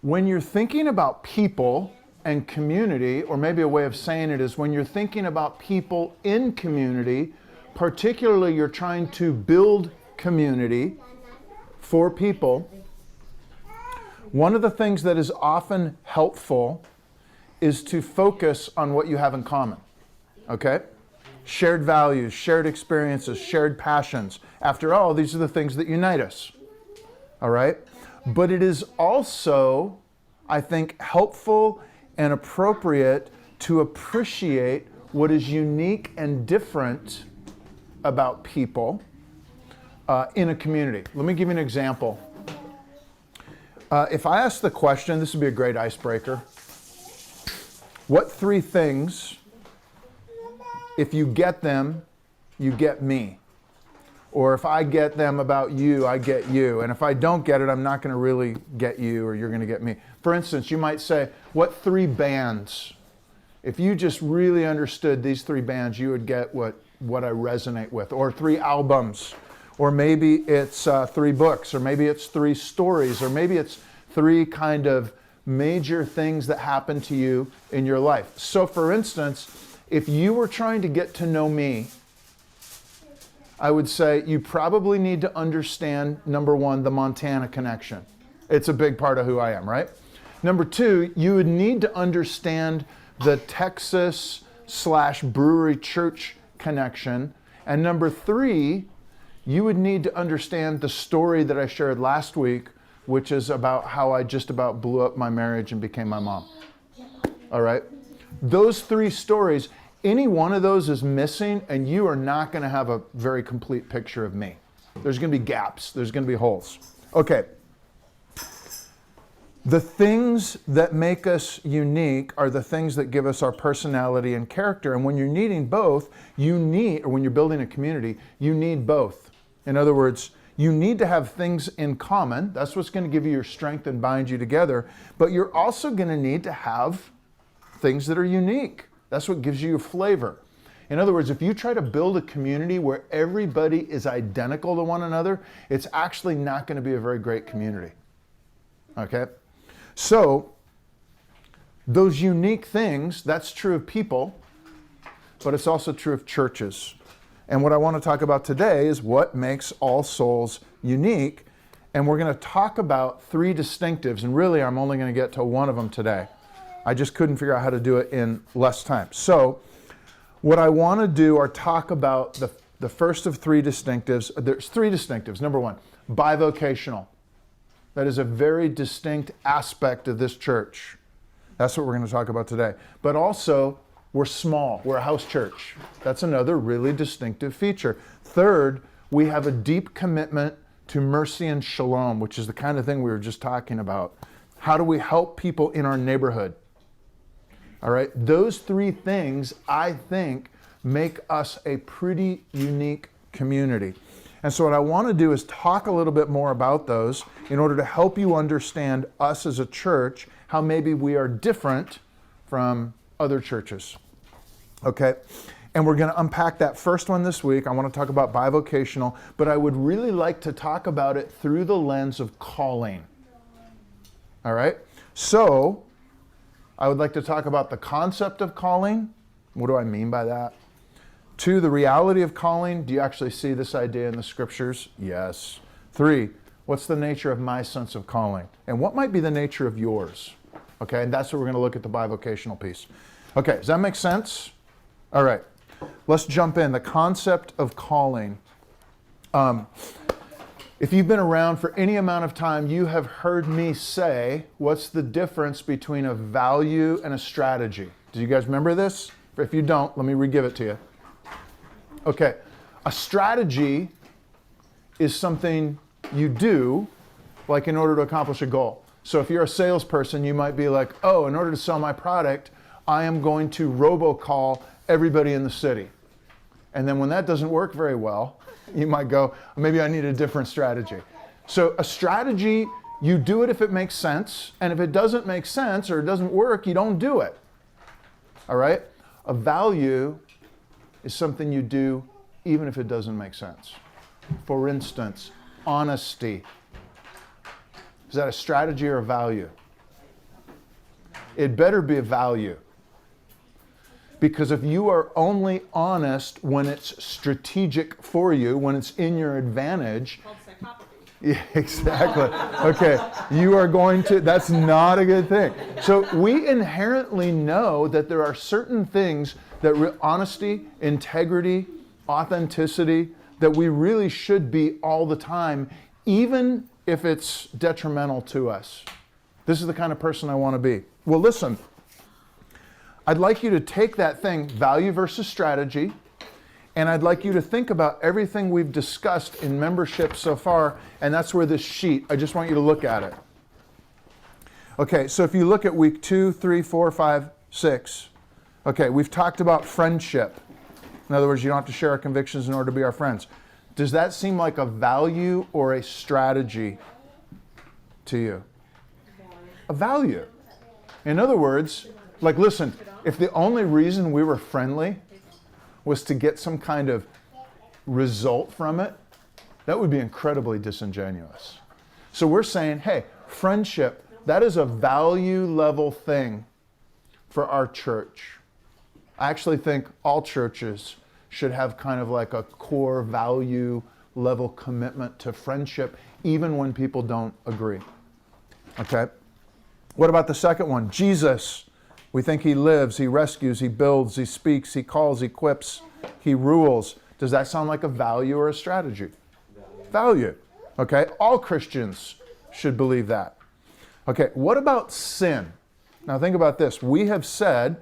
When you're thinking about people and community, or maybe a way of saying it is when you're thinking about people in community, particularly you're trying to build community for people, one of the things that is often helpful is to focus on what you have in common, okay? Shared values, shared experiences, shared passions. After all, these are the things that unite us, all right? But it is also, I think, helpful and appropriate to appreciate what is unique and different about people in a community. Let me give you an example. If I ask the question, this would be a great icebreaker. What three things, if you get them, you get me? Or if I get them about you, I get you. And if I don't get it, I'm not going to really get you, or you're going to get me. For instance, you might say, what three bands? If you just really understood these three bands, you would get what I resonate with. Or three albums. Or maybe it's three books. Or maybe it's three stories. Or maybe it's three kind of major things that happen to you in your life. So for instance, if you were trying to get to know me, I would say you probably need to understand, number one, the Montana connection. It's a big part of who I am, right? Number two, you would need to understand the Texas/brewery church connection. And number three, you would need to understand the story that I shared last week, which is about how I just about blew up my marriage and became my mom. All right? Those three stories, any one of those is missing, and you are not going to have a very complete picture of me. There's going to be gaps. There's going to be holes. Okay. The things that make us unique are the things that give us our personality and character. And when you're needing both, or when you're building a community, you need both. In other words, you need to have things in common. That's what's going to give you your strength and bind you together. But you're also going to need to have things that are unique. That's what gives you your flavor. In other words, if you try to build a community where everybody is identical to one another, it's actually not going to be a very great community. Okay? So, those unique things, that's true of people, but it's also true of churches. And what I want to talk about today is what makes All Souls unique. And we're going to talk about three distinctives, and really I'm only going to get to one of them today. I just couldn't figure out how to do it in less time. So what I want to do are talk about the first of three distinctives. There's three distinctives. Number one, bivocational. That is a very distinct aspect of this church. That's what we're going to talk about today. But also, we're small. We're a house church. That's another really distinctive feature. Third, we have a deep commitment to mercy and shalom, which is the kind of thing we were just talking about. How do we help people in our neighborhood? All right, those three things, I think, make us a pretty unique community. And so what I want to do is talk a little bit more about those in order to help you understand us as a church, how maybe we are different from other churches. Okay, and we're going to unpack that first one this week. I want to talk about bivocational, but I would really like to talk about it through the lens of calling. All right, so I would like to talk about the concept of calling. What do I mean by that? 2, the reality of calling. Do you actually see this idea in the scriptures? Yes. 3, what's the nature of my sense of calling? And what might be the nature of yours? Okay, and that's what we're going to look at the bivocational piece. Okay, does that make sense? All right, let's jump in. The concept of calling. If you've been around for any amount of time, you have heard me say, what's the difference between a value and a strategy? Do you guys remember this? If you don't, let me re-give it to you. Okay, a strategy is something you do, like in order to accomplish a goal. So if you're a salesperson, you might be like, oh, in order to sell my product, I am going to robocall everybody in the city. And then when that doesn't work very well, you might go, maybe I need a different strategy. So a strategy, you do it if it makes sense, and if it doesn't make sense or it doesn't work, you don't do it. All right? A value is something you do even if it doesn't make sense. For instance, honesty. Is that a strategy or a value? it better be a value. Because if you are only honest when it's strategic for you, when it's in your advantage. Called psychopathy. Yeah, exactly. Okay, you are going to, that's not a good thing. So we inherently know that there are certain things that honesty, integrity, authenticity, that we really should be all the time, even if it's detrimental to us. This is the kind of person I want to be. Well, listen. I'd like you to take that thing, value versus strategy, and I'd like you to think about everything we've discussed in membership so far, and that's where this sheet, I just want you to look at it. Okay, so if you look at week 2, 3, 4, 5, 6, okay, we've talked about friendship. In other words, you don't have to share our convictions in order to be our friends. Does that seem like a value or a strategy to you? A value. In other words, like, listen, if the only reason we were friendly was to get some kind of result from it, that would be incredibly disingenuous. So we're saying, hey, friendship, that is a value level thing for our church. I actually think all churches should have kind of like a core value level commitment to friendship, even when people don't agree. Okay? What about the second one? Jesus. We think he lives, he rescues, he builds, he speaks, he calls, he equips, he rules. Does that sound like a value or a strategy? Value. Okay, all Christians should believe that. Okay, what about sin? Now think about this. We have said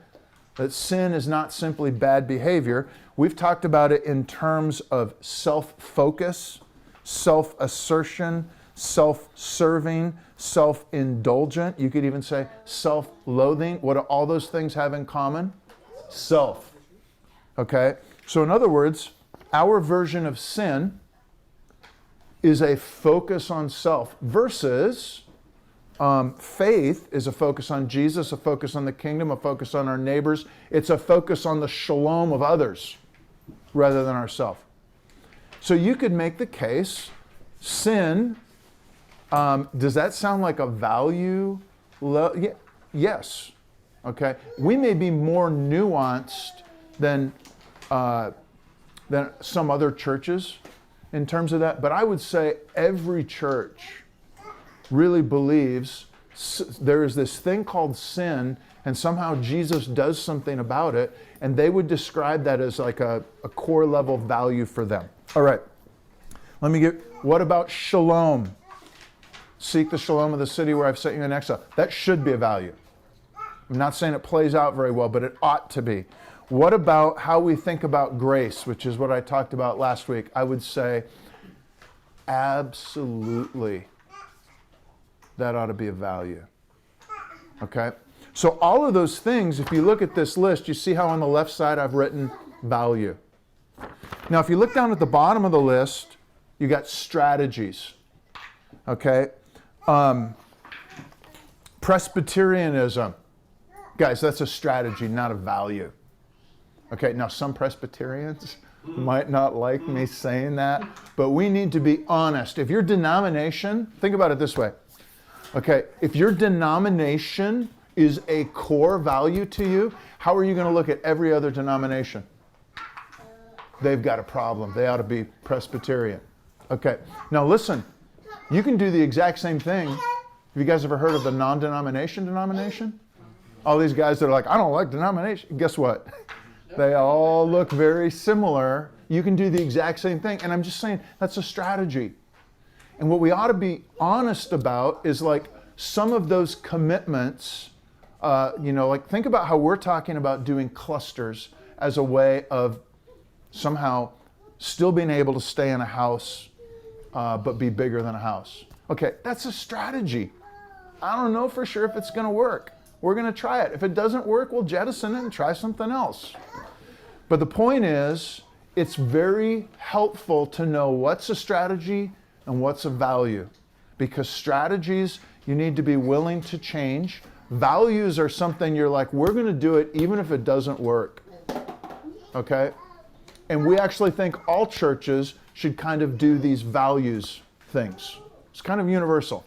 that sin is not simply bad behavior. We've talked about it in terms of self-focus, self-assertion, self-serving, self-indulgent. You could even say self-loathing. What do all those things have in common? Self. Okay? So in other words, our version of sin is a focus on self versus faith is a focus on Jesus, a focus on the kingdom, a focus on our neighbors. It's a focus on the shalom of others rather than ourselves. So you could make the case, sin, does that sound like a value? Yes. Okay. We may be more nuanced than some other churches in terms of that, but I would say every church really believes there is this thing called sin, and somehow Jesus does something about it, and they would describe that as like a core level value for them. All right. What about shalom? Seek the shalom of the city where I've sent you in exile. That should be a value. I'm not saying it plays out very well, but it ought to be. What about how we think about grace, which is what I talked about last week? I would say absolutely that ought to be a value. Okay? So all of those things, if you look at this list, you see how on the left side I've written value. Now, if you look down at the bottom of the list, you got strategies. Okay? Presbyterianism. Guys, that's a strategy, not a value. Okay, now some Presbyterians might not like me saying that, but we need to be honest. If your denomination, think about it this way. Okay, if your denomination is a core value to you, how are you going to look at every other denomination? They've got a problem. They ought to be Presbyterian. Okay, now listen. You can do the exact same thing. Have you guys ever heard of the non-denomination denomination? All these guys that are like, I don't like denomination. Guess what? They all look very similar. You can do the exact same thing. And I'm just saying, that's a strategy. And what we ought to be honest about is like some of those commitments, like think about how we're talking about doing clusters as a way of somehow still being able to stay in a house but be bigger than a house. Okay, that's a strategy. I don't know for sure if it's going to work. We're going to try it. If it doesn't work, we'll jettison it and try something else. But the point is, it's very helpful to know what's a strategy and what's a value. Because strategies, you need to be willing to change. Values are something you're like, we're going to do it even if it doesn't work. Okay? And we actually think all churches should kind of do these values things. It's kind of universal.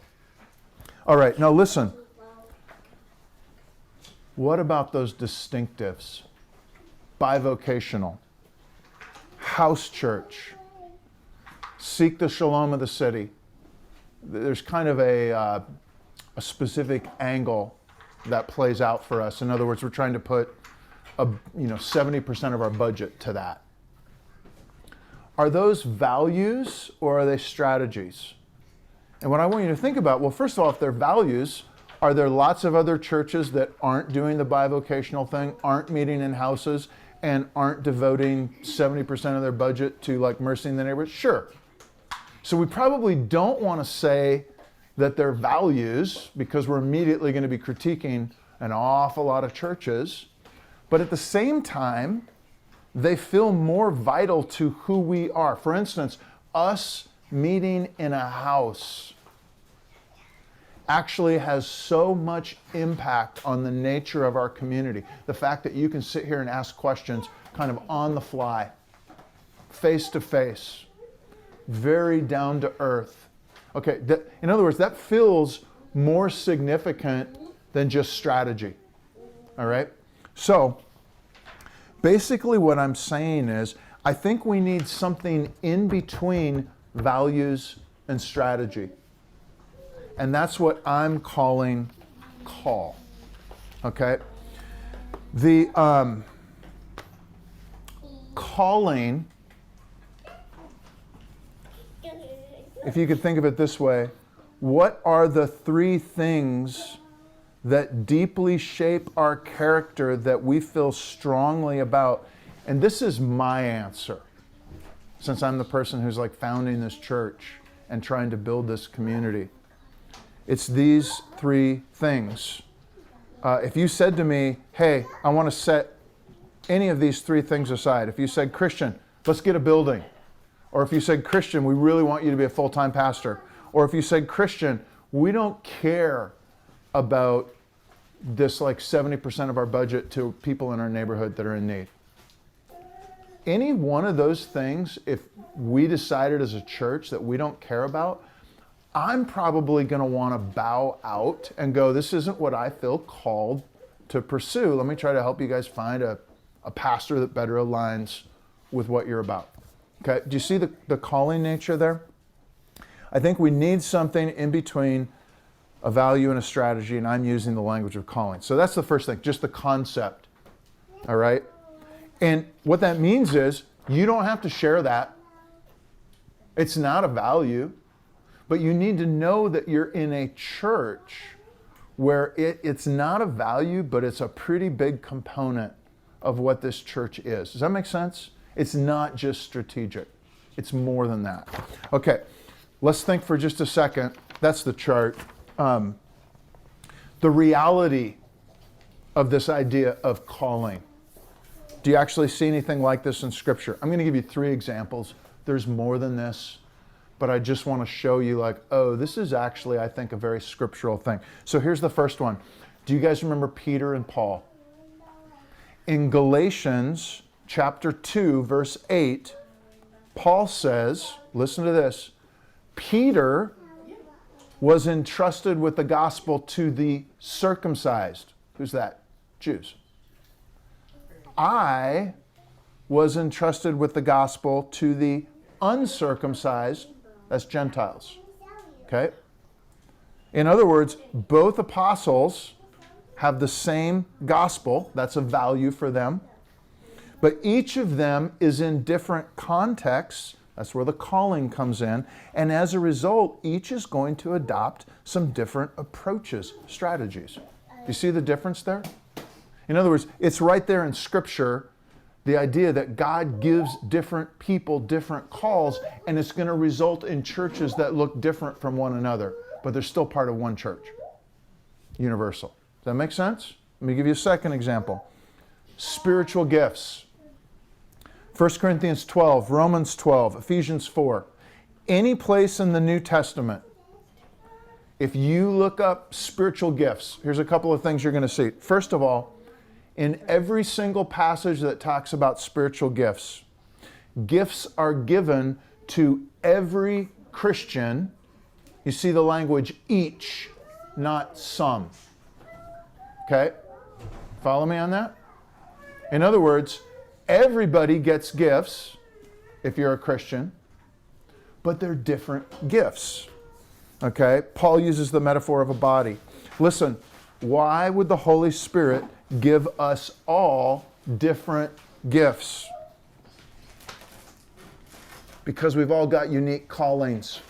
All right, now listen. What about those distinctives? Bivocational, house church, seek the shalom of the city. There's kind of a specific angle that plays out for us. In other words, we're trying to put 70% of our budget to that. Are those values or are they strategies? And what I want you to think about, well, first of all, if they're values, are there lots of other churches that aren't doing the bivocational thing, aren't meeting in houses, and aren't devoting 70% of their budget to like mercy in the neighborhood? Sure. So we probably don't want to say that they're values because we're immediately going to be critiquing an awful lot of churches. But at the same time, they feel more vital to who we are. For instance, us meeting in a house actually has so much impact on the nature of our community. The fact that you can sit here and ask questions kind of on the fly, face to face, very down to earth. Okay, in other words, that feels more significant than just strategy. All right? So, basically what I'm saying is, I think we need something in between values and strategy. And that's what I'm calling call. Okay? The calling, if you could think of it this way, what are the three things that deeply shape our character that we feel strongly about? And this is my answer, since I'm the person who's like founding this church and trying to build this community. It's these three things. If you said to me, hey, I want to set any of these three things aside. If you said, Christian, let's get a building. Or if you said, Christian, we really want you to be a full-time pastor. Or if you said, Christian, we don't care about this like 70% of our budget to people in our neighborhood that are in need. Any one of those things, if we decided as a church that we don't care about, I'm probably going to want to bow out and go, this isn't what I feel called to pursue. Let me try to help you guys find a pastor that better aligns with what you're about. Okay, do you see the calling nature there? I think we need something in between a value and a strategy, and I'm using the language of calling. So that's the first thing, just the concept. All right? And what that means is you don't have to share that. It's not a value, but you need to know that you're in a church where it's not a value, but it's a pretty big component of what this church is. Does that make sense? It's not just strategic. It's more than that. Okay, let's think for just a second. That's the chart. The reality of this idea of calling. Do you actually see anything like this in Scripture? I'm going to give you 3 examples. There's more than this, but I just want to show you like, oh, this is actually, I think, a very scriptural thing. So here's the first one. Do you guys remember Peter and Paul? In Galatians chapter 2, verse 8, Paul says, listen to this, Peter was entrusted with the gospel to the circumcised. Who's that? Jews. I was entrusted with the gospel to the uncircumcised, that's Gentiles. Okay? In other words, both apostles have the same gospel, that's a value for them, but each of them is in different contexts. That's where the calling comes in. And as a result, each is going to adopt some different approaches, strategies. Do you see the difference there? In other words, it's right there in Scripture, the idea that God gives different people different calls, and it's going to result in churches that look different from one another, but they're still part of one church. Universal. Does that make sense? Let me give you a second example. Spiritual gifts. 1 Corinthians 12, Romans 12, Ephesians 4. Any place in the New Testament, if you look up spiritual gifts, here's a couple of things you're going to see. First of all, in every single passage that talks about spiritual gifts, gifts are given to every Christian. You see the language each, not some. Okay? Follow me on that? In other words, everybody gets gifts if you're a Christian, but they're different gifts. Okay? Paul uses the metaphor of a body. Listen, why would the Holy Spirit give us all different gifts? Because we've all got unique callings.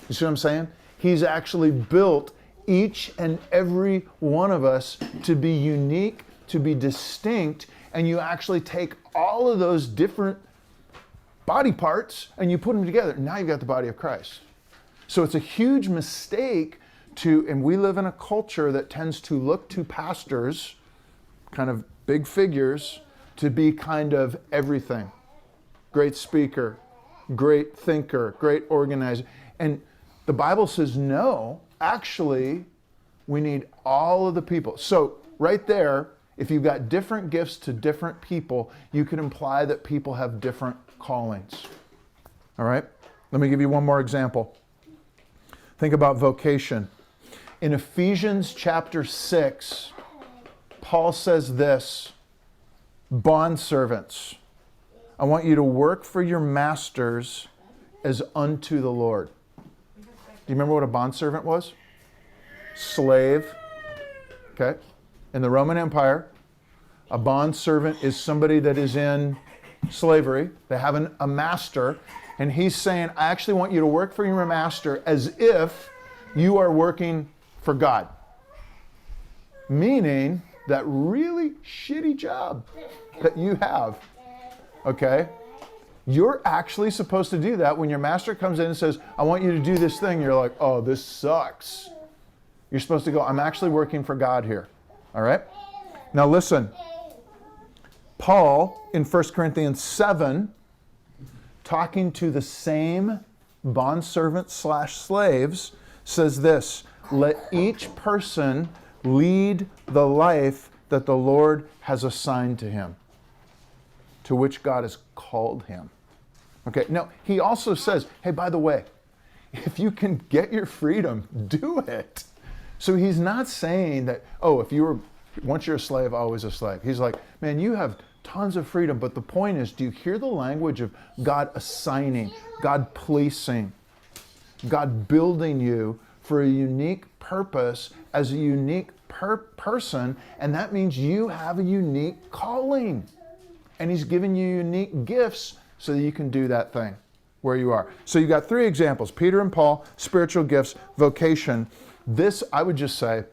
You see what I'm saying? He's actually built each and every one of us to be unique, to be distinct, and you actually take all of those different body parts and you put them together. Now you've got the body of Christ. So it's a huge mistake and we live in a culture that tends to look to pastors, kind of big figures, to be kind of everything. Great speaker, great thinker, great organizer. And the Bible says, no, actually, we need all of the people. So right there, if you've got different gifts to different people, you can imply that people have different callings. All right? Let me give you one more example. Think about vocation. In Ephesians chapter 6, Paul says this, bondservants, I want you to work for your masters as unto the Lord. Do you remember what a bondservant was? Slave. Okay? In the Roman Empire, a bondservant is somebody that is in slavery. They have a master, and he's saying, I actually want you to work for your master as if you are working for God. Meaning that really shitty job that you have, okay? You're actually supposed to do that when your master comes in and says, I want you to do this thing. You're like, oh, this sucks. You're supposed to go, I'm actually working for God here. All right? Now listen. Paul, in 1 Corinthians 7, talking to the same bondservants/slaves, says this, let each person lead the life that the Lord has assigned to him, to which God has called him. Okay, now he also says, hey, by the way, if you can get your freedom, do it. So he's not saying that, oh, once you're a slave, always a slave. He's like, man, you have tons of freedom, but the point is, do you hear the language of God assigning, God placing, God building you for a unique purpose as a unique person, and that means you have a unique calling. And he's given you unique gifts so that you can do that thing where you are. So you got 3 examples, Peter and Paul, spiritual gifts, vocation. This, I would just say,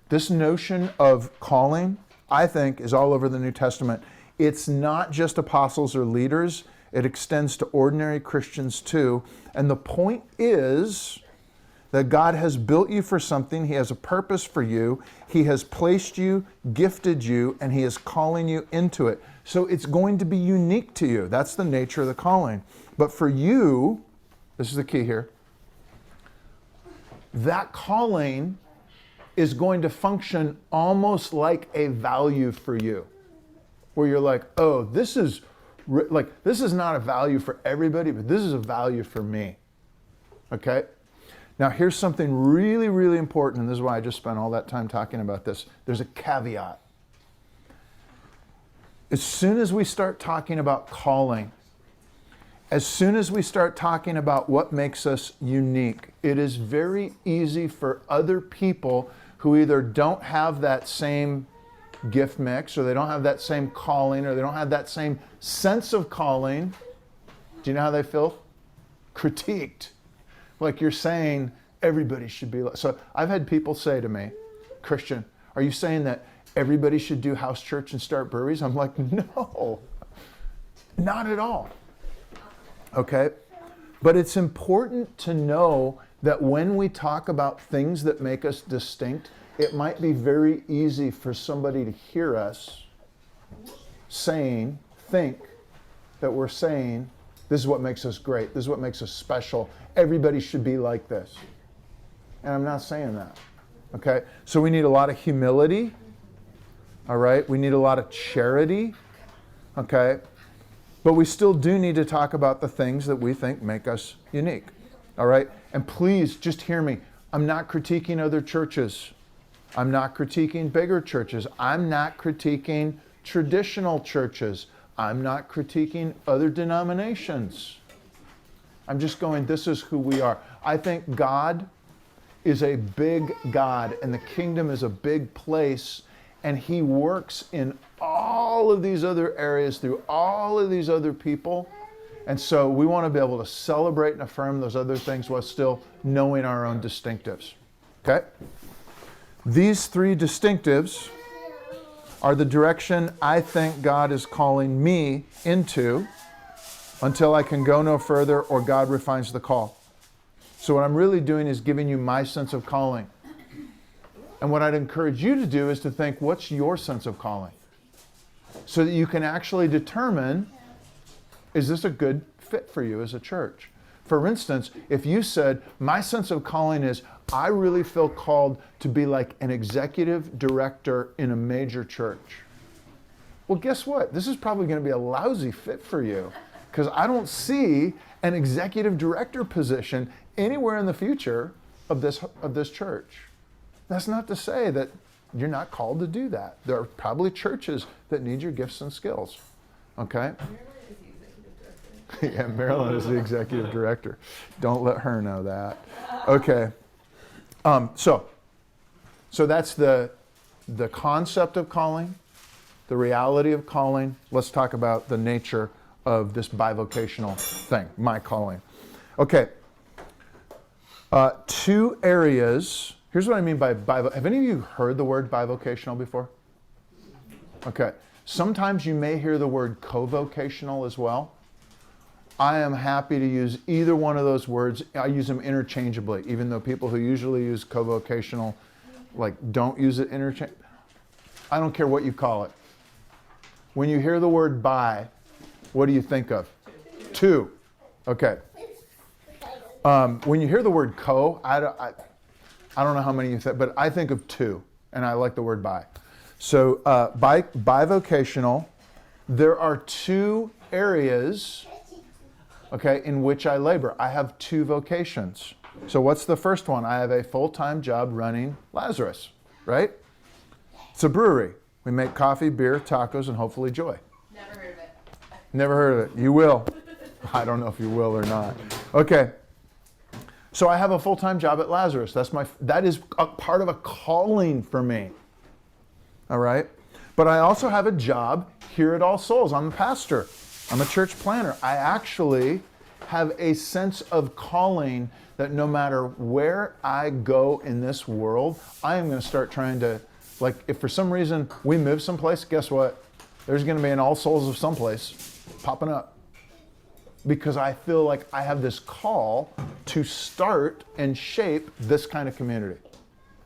this notion of calling, I think, is all over the New Testament. It's not just apostles or leaders. It extends to ordinary Christians too. And the point is that God has built you for something. He has a purpose for you. He has placed you, gifted you, and He is calling you into it. So it's going to be unique to you. That's the nature of the calling. But for you, this is the key here, that calling is going to function almost like a value for you, where you're like, oh, this is not a value for everybody, but this is a value for me. Okay? Now here's something really, really important, and this is why I just spent all that time talking about this. There's a caveat. As soon as we start talking about calling, as soon as we start talking about what makes us unique, it is very easy for other people who either don't have that same gift mix, or they don't have that same calling, or they don't have that same sense of calling. Do you know how they feel? Critiqued. Like you're saying everybody should be like. So I've had people say to me, Christian, are you saying that everybody should do house church and start breweries? I'm like, no, not at all. Okay? But it's important to know that when we talk about things that make us distinct, it might be very easy for somebody to hear us think that we're saying, this is what makes us great, this is what makes us special, everybody should be like this. And I'm not saying that. Okay? So we need a lot of humility. All right? We need a lot of charity. Okay? But we still do need to talk about the things that we think make us unique. All right? And please, just hear me. I'm not critiquing other churches. I'm not critiquing bigger churches. I'm not critiquing traditional churches. I'm not critiquing other denominations. I'm just going, this is who we are. I think God is a big God, and the kingdom is a big place, and He works in all of these other areas through all of these other people. And so we want to be able to celebrate and affirm those other things while still knowing our own distinctives. Okay? These three distinctives are the direction I think God is calling me into until I can go no further or God refines the call. So what I'm really doing is giving you my sense of calling. And what I'd encourage you to do is to think, what's your sense of calling? So that you can actually determine, is this a good fit for you as a church? For instance, if you said, my sense of calling is, I really feel called to be like an executive director in a major church. Well, guess what? This is probably going to be a lousy fit for you, because I don't see an executive director position anywhere in the future of this church. That's not to say that you're not called to do that. There are probably churches that need your gifts and skills. Okay? Yeah, Marilyn is the executive director. Don't let her know that. Okay. So that's the concept of calling, the reality of calling. Let's talk about the nature of this bivocational thing, my calling. Okay. Two areas. Here's what I mean by bivocational. Have any of you heard the word bivocational before? Okay. Sometimes you may hear the word covocational as well. I am happy to use either one of those words. I use them interchangeably, even though people who usually use covocational don't use it interchangeably. I don't care what you call it. When you hear the word bi, what do you think of? Two. Okay. When you hear the word co, I don't know how many you think, but I think of two, and I like the word bi. So bivocational, there are two areas, okay, in which I labor. I have two vocations. So what's the first one? I have a full-time job running Lazarus, right? It's a brewery. We make coffee, beer, tacos, and hopefully joy. Never heard of it. Never heard of it. You will. I don't know if you will or not. Okay. So I have a full-time job at Lazarus. That is a part of a calling for me. All right? But I also have a job here at All Souls. I'm a pastor. I'm a church planner. I actually have a sense of calling that no matter where I go in this world, I am going to start trying to, if for some reason we move someplace, guess what? There's going to be an All Souls of someplace popping up. Because I feel like I have this call to start and shape this kind of community.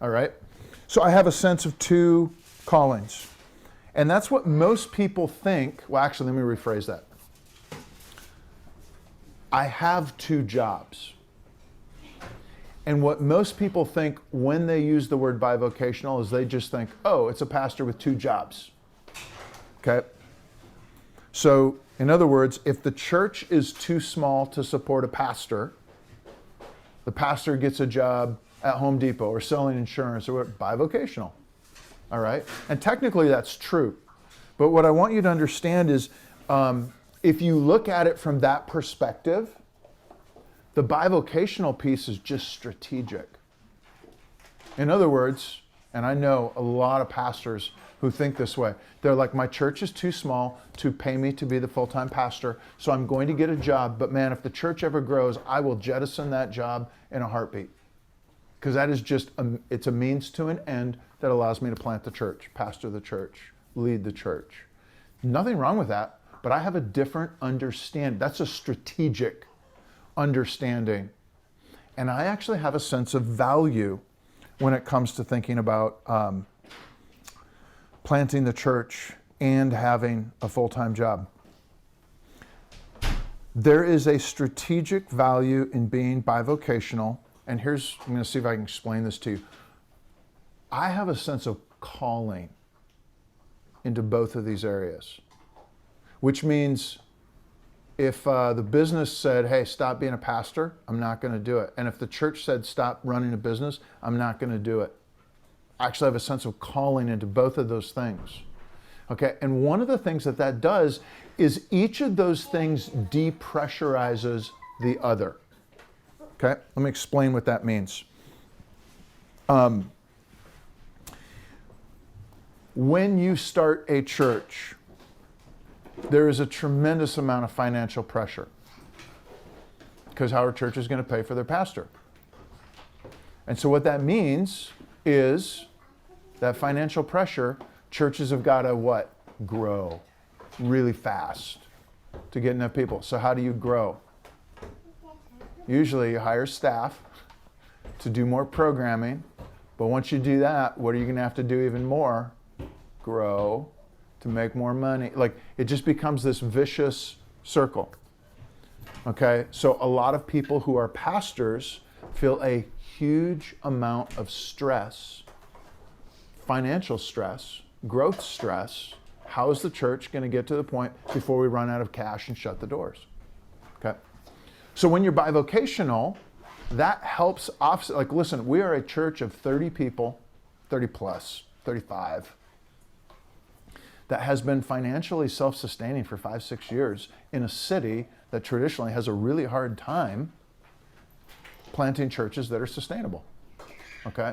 All right? So I have a sense of two callings. And that's what most people think. Well, actually, let me rephrase that. I have two jobs. And what most people think when they use the word bivocational is they just think, oh, it's a pastor with two jobs. Okay? So, in other words, if the church is too small to support a pastor, the pastor gets a job at Home Depot or selling insurance or bivocational. All right? And technically that's true. But what I want you to understand is if you look at it from that perspective, the bivocational piece is just strategic. In other words, and I know a lot of pastors who think this way. They're like, my church is too small to pay me to be the full-time pastor, so I'm going to get a job, but man, if the church ever grows, I will jettison that job in a heartbeat. Because that is just, it's a means to an end that allows me to plant the church, pastor the church, lead the church. Nothing wrong with that, but I have a different understanding. That's a strategic understanding. And I actually have a sense of value when it comes to thinking about planting the church and having a full-time job. There is a strategic value in being bivocational, and I'm going to see if I can explain this to you. I have a sense of calling into both of these areas, which means if the business said, hey, stop being a pastor, I'm not going to do it. And if the church said, stop running a business, I'm not going to do it. actually have a sense of calling into both of those things. Okay, and one of the things that does is each of those things depressurizes the other. Okay, let me explain what that means. When you start a church, there is a tremendous amount of financial pressure because how our church is going to pay for their pastor. And so what that means is that financial pressure, churches have got to what? Grow really fast to get enough people. So how do you grow? Usually you hire staff to do more programming, but once you do that, what are you going to have to do even more? Grow to make more money. Like, it just becomes this vicious circle. Okay, so a lot of people who are pastors feel a huge amount of stress, financial stress, growth stress. How is the church going to get to the point before we run out of cash and shut the doors? Okay, so when you're bivocational, that helps offset. Like, listen, we are a church of 30 people, 30 plus, 35, that has been financially self-sustaining for 5-6 years in a city that traditionally has a really hard time planting churches that are sustainable. Okay?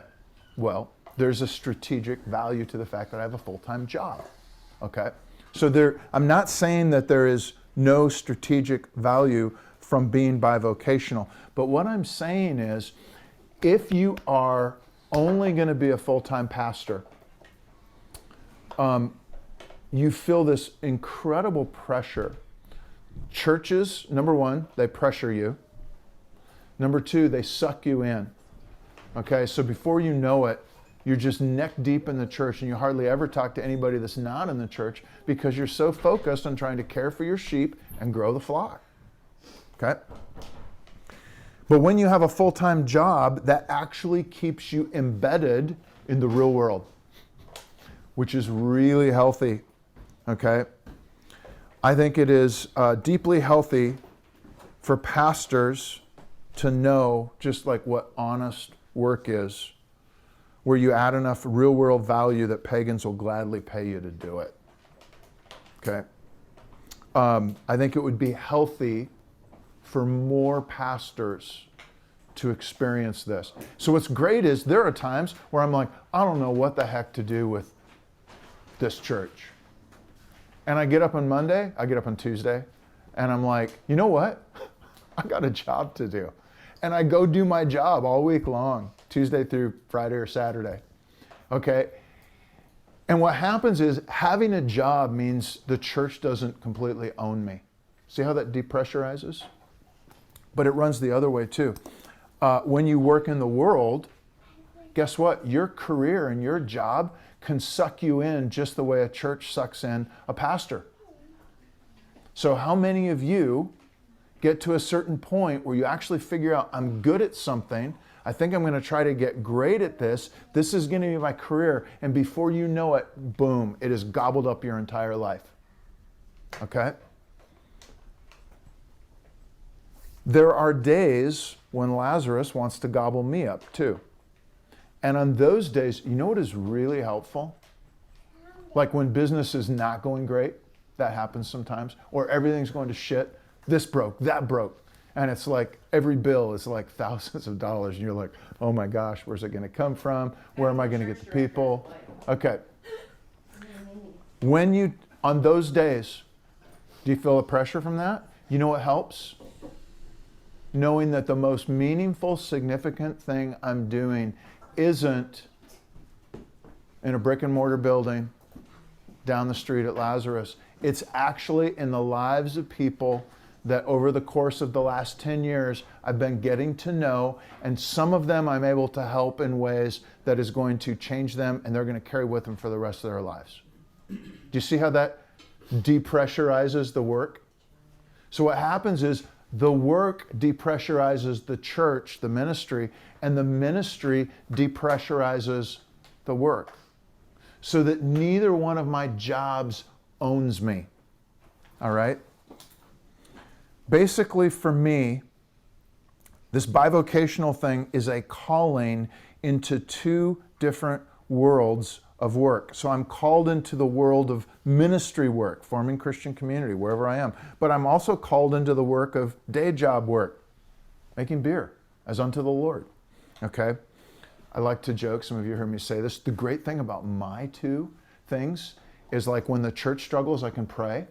Well, there's a strategic value to the fact that I have a full-time job. Okay? So I'm not saying that there is no strategic value from being bivocational, but what I'm saying is, if you are only going to be a full-time pastor, you feel this incredible pressure. Churches, number one, they pressure you. Number two, they suck you in. Okay, so before you know it, you're just neck deep in the church and you hardly ever talk to anybody that's not in the church because you're so focused on trying to care for your sheep and grow the flock. Okay? But when you have a full-time job, that actually keeps you embedded in the real world, which is really healthy. Okay? I think it is deeply healthy for pastors to know just like what honest work is, where you add enough real world value that pagans will gladly pay you to do it. Okay? I think it would be healthy for more pastors to experience this. So what's great is there are times where I'm like, I don't know what the heck to do with this church. And I get up on Monday, I get up on Tuesday, and I'm like, you know what? I got a job to do. And I go do my job all week long, Tuesday through Friday or Saturday. Okay? And what happens is having a job means the church doesn't completely own me. See how that depressurizes? But it runs the other way too. When you work in the world, guess what? Your career and your job can suck you in just the way a church sucks in a pastor. So how many of you get to a certain point where you actually figure out, I'm good at something, I think I'm going to try to get great at this, this is going to be my career, and before you know it, boom, it has gobbled up your entire life. Okay? There are days when Lazarus wants to gobble me up too. And on those days, you know what is really helpful? Like when business is not going great, that happens sometimes, or everything's going to shit, this broke, that broke. And it's like every bill is like thousands of dollars. And you're like, oh my gosh, where's it going to come from? Where am I going to get the people? Okay. When you, on those days, do you feel the pressure from that? You know what helps? Knowing that the most meaningful, significant thing I'm doing isn't in a brick and mortar building down the street at Lazarus. It's actually in the lives of people that over the course of the last 10 years I've been getting to know, and some of them I'm able to help in ways that is going to change them and they're going to carry with them for the rest of their lives. Do you see how that depressurizes the work? So what happens is the work depressurizes the church, the ministry, and the ministry depressurizes the work, so that neither one of my jobs owns me. All right? Basically, for me, this bivocational thing is a calling into two different worlds of work. So I'm called into the world of ministry work, forming Christian community, wherever I am. But I'm also called into the work of day job work, making beer as unto the Lord. Okay? I like to joke, some of you heard me say this. The great thing about my two things is like when the church struggles, I can pray.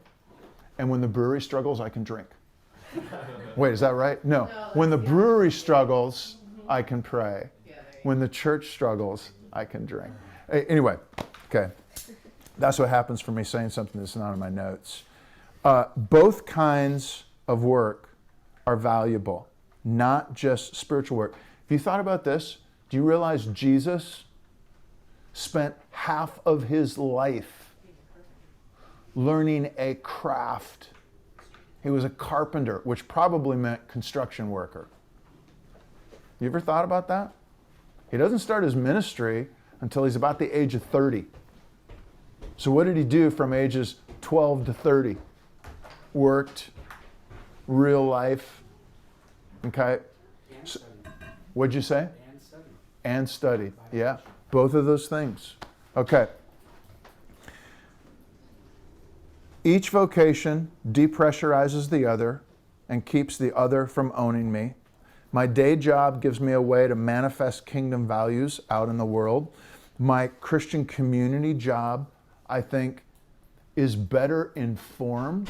And when the brewery struggles, I can drink. Wait, is that right? No. When the brewery struggles, I can pray. When the church struggles, I can drink. Anyway, okay. That's what happens for me saying something that's not in my notes. Both kinds of work are valuable, not just spiritual work. If you thought about this, do you realize Jesus spent half of his life learning a craft? He was a carpenter, which probably meant construction worker. You ever thought about that? He doesn't start his ministry until he's about the age of 30. So what did he do from ages 12 to 30? Worked, real life. Okay. So, what'd you say? And studied. Yeah, both of those things. Okay. Each vocation depressurizes the other and keeps the other from owning me. My day job gives me a way to manifest kingdom values out in the world. My Christian community job, I think, is better informed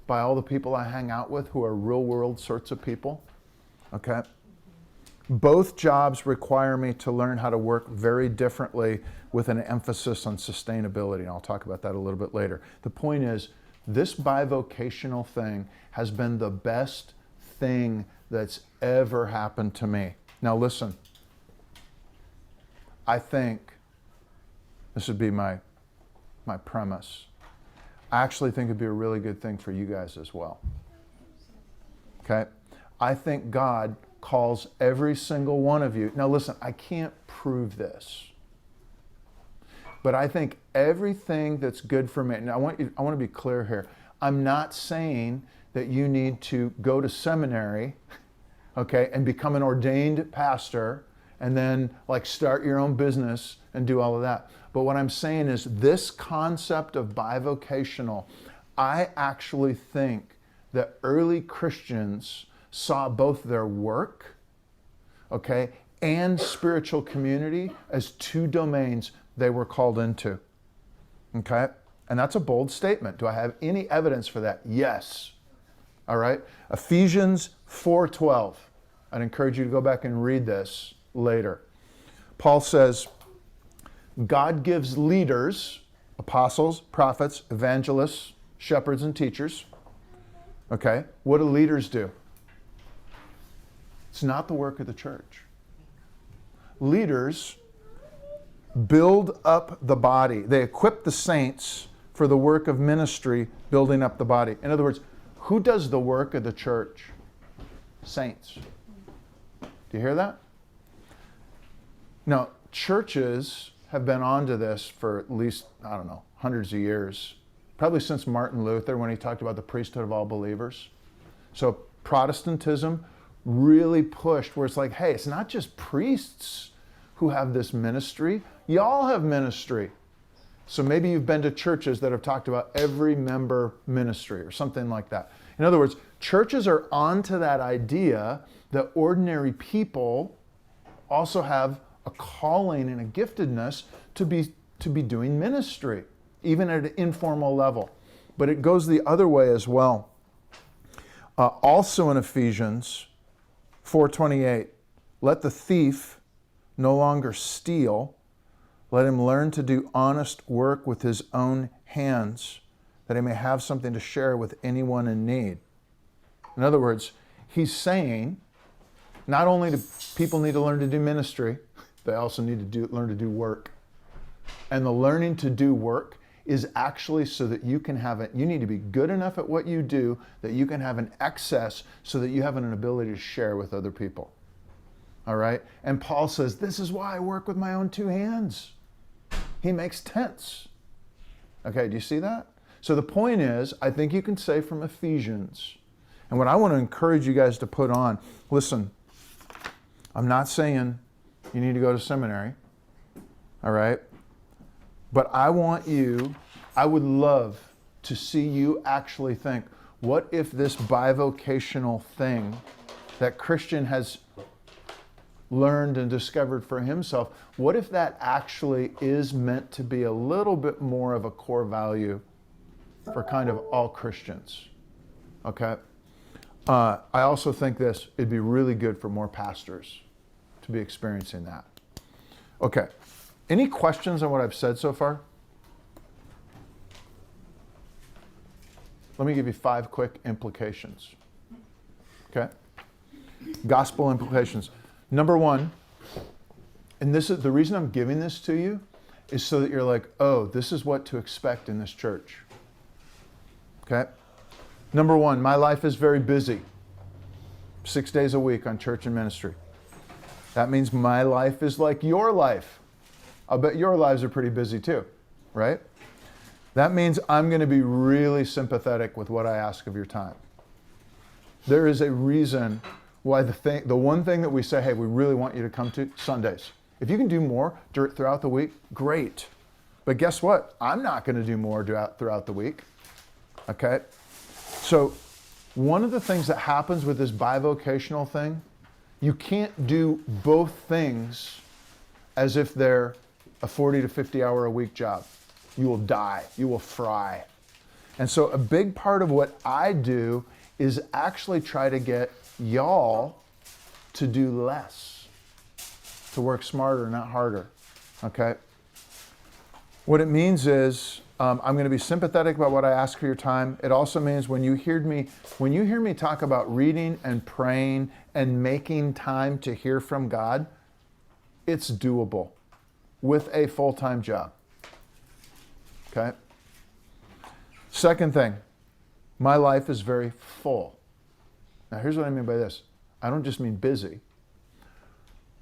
by all the people I hang out with who are real world sorts of people. Okay? Both jobs require me to learn how to work very differently with an emphasis on sustainability, and I'll talk about that a little bit later. The point is, this bivocational thing has been the best thing that's ever happened to me. Now listen, I think, this would be my premise, I actually think it'd be a really good thing for you guys as well. Okay? I think God calls every single one of you. Now listen, I can't prove this, but I think everything that's good for me, and I want to be clear here. I'm not saying that you need to go to seminary, okay, and become an ordained pastor and then like start your own business and do all of that. But what I'm saying is this concept of bivocational, I actually think that early Christians saw both their work, okay, and spiritual community as two domains they were called into, okay? And that's a bold statement. Do I have any evidence for that? Yes. All right? Ephesians 4:12. I'd encourage you to go back and read this later. Paul says, God gives leaders, apostles, prophets, evangelists, shepherds, and teachers. Okay? What do leaders do? It's not the work of the church. Leaders build up the body. They equip the saints for the work of ministry, building up the body. In other words, who does the work of the church? Saints. Do you hear that? Now, churches have been onto this for at least, I don't know, hundreds of years. Probably since Martin Luther when he talked about the priesthood of all believers. So Protestantism really pushed where it's like, hey, it's not just priests who have this ministry. Y'all have ministry. So maybe you've been to churches that have talked about every member ministry or something like that. In other words, churches are onto that idea that ordinary people also have a calling and a giftedness to be doing ministry, even at an informal level. But it goes the other way as well. Also in Ephesians 4:28, let the thief no longer steal. Let him learn to do honest work with his own hands, that he may have something to share with anyone in need. In other words, he's saying, not only do people need to learn to do ministry, they also need to learn to do work. And the learning to do work is actually so that you can have it. You need to be good enough at what you do that you can have an excess so that you have an ability to share with other people. All right? And Paul says, this is why I work with my own two hands. He makes tents. Okay, do you see that? So the point is, I think you can say from Ephesians, and what I want to encourage you guys to put on, listen, I'm not saying you need to go to seminary. All right? But I would love to see you actually think, what if this bivocational thing that Christian has learned and discovered for himself, what if that actually is meant to be a little bit more of a core value for kind of all Christians? Okay? I also think it'd be really good for more pastors to be experiencing that. Okay. Any questions on what I've said so far? Let me give you 5 quick implications. Okay? Gospel implications. Number 1, and this is the reason I'm giving this to you, is so that you're like, oh, this is what to expect in this church. Okay? Number 1, my life is very busy. 6 days a week on church and ministry. That means my life is like your life. I'll bet your lives are pretty busy too, right? That means I'm going to be really sympathetic with what I ask of your time. There is a reason why the one thing that we say, hey, we really want you to come to Sundays. If you can do more throughout the week, great. But guess what? I'm not going to do more throughout the week. Okay? So one of the things that happens with this bivocational thing, you can't do both things as if they're a 40 to 50 hour a week job. You will die. You will fry. And so a big part of what I do is actually try to get y'all to do less, to work smarter, not harder. Okay? What it means is I'm going to be sympathetic about what I ask for your time. It also means when you hear me talk about reading and praying and making time to hear from God, it's doable with a full-time job. Okay? Second thing, my life is very full. Now here's what I mean by this. I don't just mean busy.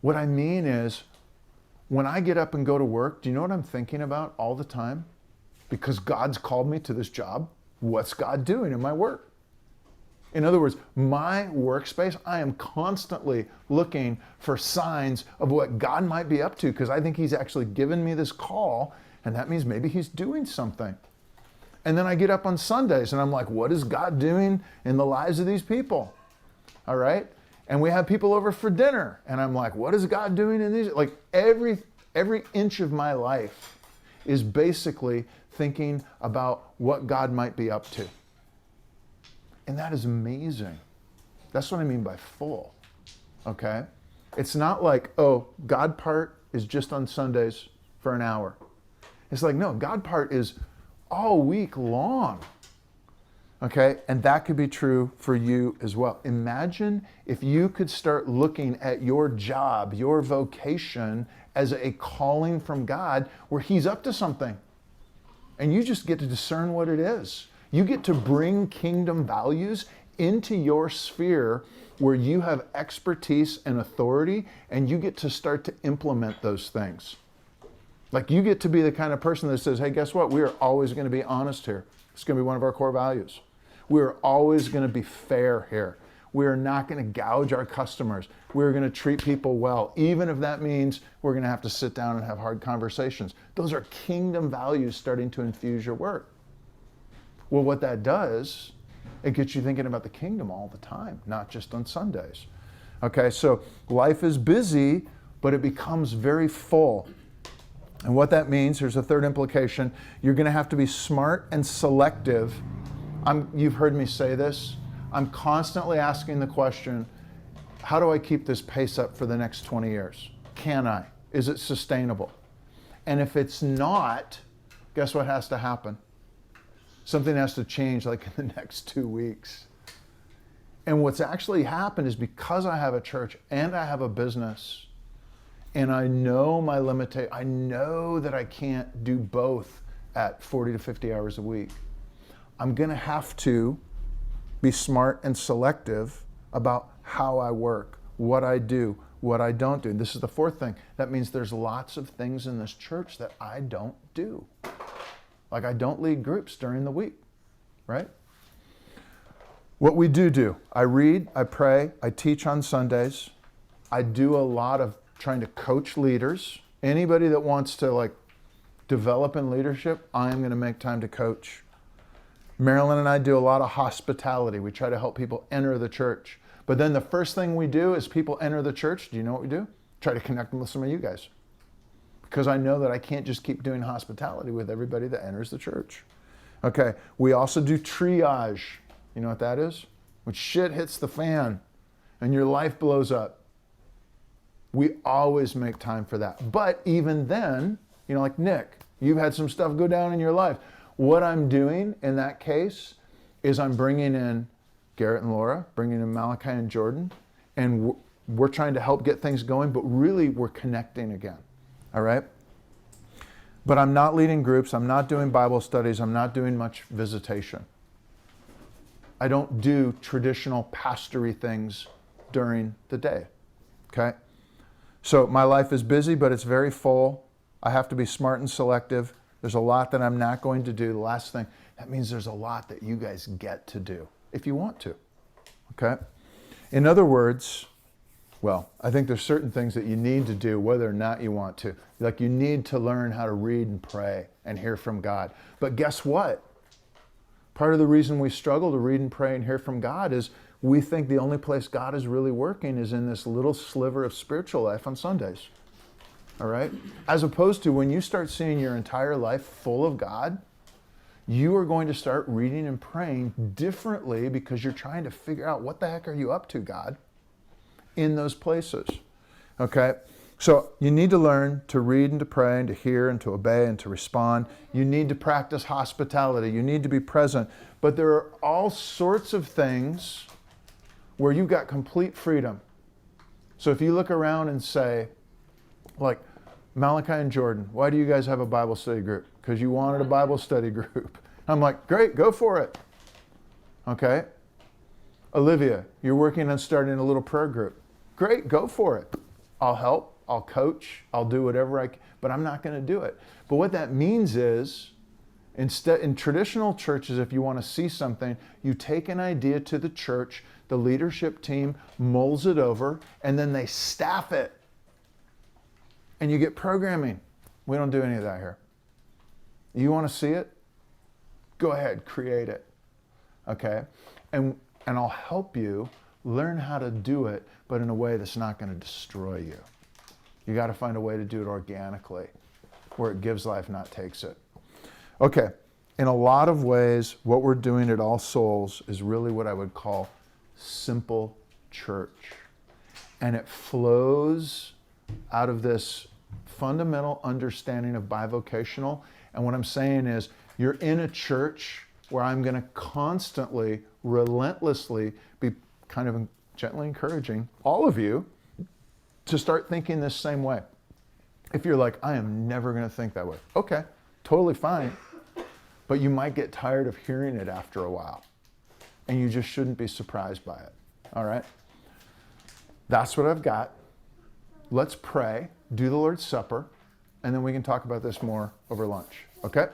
What I mean is when I get up and go to work, do you know what I'm thinking about all the time? Because God's called me to this job, what's God doing in my work? In other words, my workspace, I am constantly looking for signs of what God might be up to because I think He's actually given me this call, and that means maybe He's doing something. And then I get up on Sundays and I'm like, what is God doing in the lives of these people? All right? And we have people over for dinner and I'm like, what is God doing in these? Like every inch of my life is basically thinking about what God might be up to. And that is amazing. That's what I mean by full. Okay? It's not like, oh, God part is just on Sundays for an hour. It's like, no, God part is all week long. Okay? And that could be true for you as well. Imagine if you could start looking at your job, your vocation, as a calling from God where He's up to something. And you just get to discern what it is. You get to bring kingdom values into your sphere where you have expertise and authority, and you get to start to implement those things. Like you get to be the kind of person that says, hey, guess what? We are always going to be honest here. It's going to be one of our core values. We are always going to be fair here. We are not going to gouge our customers. We're going to treat people well, even if that means we're going to have to sit down and have hard conversations. Those are kingdom values starting to infuse your work. Well, what that does, it gets you thinking about the kingdom all the time, not just on Sundays. Okay, so life is busy, but it becomes very full. And what that means, here's a third implication, you're going to have to be smart and selective. You've heard me say this. I'm constantly asking the question, how do I keep this pace up for the next 20 years? Can I? Is it sustainable? And if it's not, guess what has to happen? Something has to change like in the next 2 weeks. And what's actually happened is because I have a church and I have a business, and I know my limitation, I know that I can't do both at 40 to 50 hours a week. I'm going to have to be smart and selective about how I work, what I do, what I don't do. And this is the fourth thing. That means there's lots of things in this church that I don't do. Like I don't lead groups during the week, right? What we do, I read, I pray, I teach on Sundays. I do a lot of trying to coach leaders Anybody that wants to like develop in leadership, I am going to make time to coach. Marilyn and I do a lot of hospitality. We try to help people enter the church. But then the first thing we do is people enter the church. Do you know what we do? Try to connect them with some of you guys. Because I know that I can't just keep doing hospitality with everybody that enters the church. Okay, we also do triage. You know what that is? When shit hits the fan and your life blows up. We always make time for that. But even then, you know, like Nick, you've had some stuff go down in your life. What I'm doing in that case is I'm bringing in Garrett and Laura, bringing in Malachi and Jordan, and we're trying to help get things going, but really we're connecting again, all right? But I'm not leading groups, I'm not doing Bible studies, I'm not doing much visitation. I don't do traditional pastory things during the day, okay? So my life is busy, but it's very full. I have to be smart and selective. There's a lot that I'm not going to do. The last thing, that means there's a lot that you guys get to do if you want to, okay? In other words, well, I think there's certain things that you need to do whether or not you want to. Like you need to learn how to read and pray and hear from God. But guess what? Part of the reason we struggle to read and pray and hear from God is we think the only place God is really working is in this little sliver of spiritual life on Sundays. All right? As opposed to when you start seeing your entire life full of God, you are going to start reading and praying differently because you're trying to figure out what the heck are you up to, God, in those places. Okay? So you need to learn to read and to pray and to hear and to obey and to respond. You need to practice hospitality. You need to be present. But there are all sorts of things where you've got complete freedom. So if you look around and say, like, Malachi and Jordan, why do you guys have a Bible study group? Because you wanted a Bible study group. I'm like, great, go for it. Okay? Olivia, you're working on starting a little prayer group. Great, go for it. I'll help, I'll coach, I'll do whatever I can, but I'm not going to do it. But what that means is, instead, in traditional churches, if you want to see something, you take an idea to the church, the leadership team mulls it over, and then they staff it. And you get programming. We don't do any of that here. You want to see it? Go ahead, create it. Okay? And I'll help you learn how to do it, but in a way that's not going to destroy you. You got to find a way to do it organically, where it gives life, not takes it. Okay, in a lot of ways, what we're doing at All Souls is really what I would call simple church. And it flows out of this fundamental understanding of bivocational. And what I'm saying is, you're in a church where I'm going to constantly, relentlessly be kind of gently encouraging all of you to start thinking this same way. If you're like, I am never going to think that way. Okay, totally fine. But you might get tired of hearing it after a while. And you just shouldn't be surprised by it. All right? That's what I've got. Let's pray, do the Lord's Supper, and then we can talk about this more over lunch. Okay?